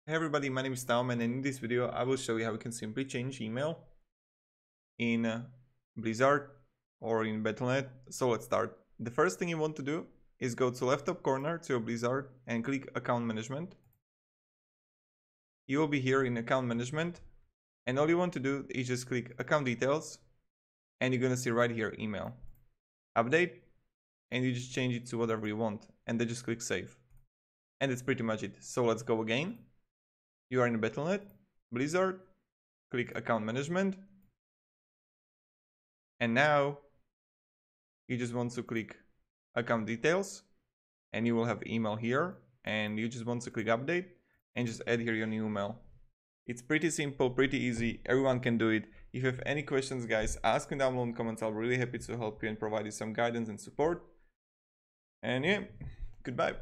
Hey everybody, my name is TaoMan, and in this video I will show you how we can simply change email in Blizzard or in Battlenet. So let's start. The first thing you want to do is go to left top corner to your Blizzard and click Account Management. You will be here in Account Management, and all you want to do is just click Account Details, and you're gonna see right here Email Update, and you just change it to whatever you want, and then just click Save. And that's pretty much it. So let's go again. You are in Battlenet, Blizzard, click Account Management, and now you just want to click Account Details, and you will have email here, and you just want to click Update and just add here your new email. It's pretty simple, pretty easy, everyone can do it. If you have any questions, guys, ask me down below in the comments. I'll be really happy to help you and provide you some guidance and support. And yeah, goodbye.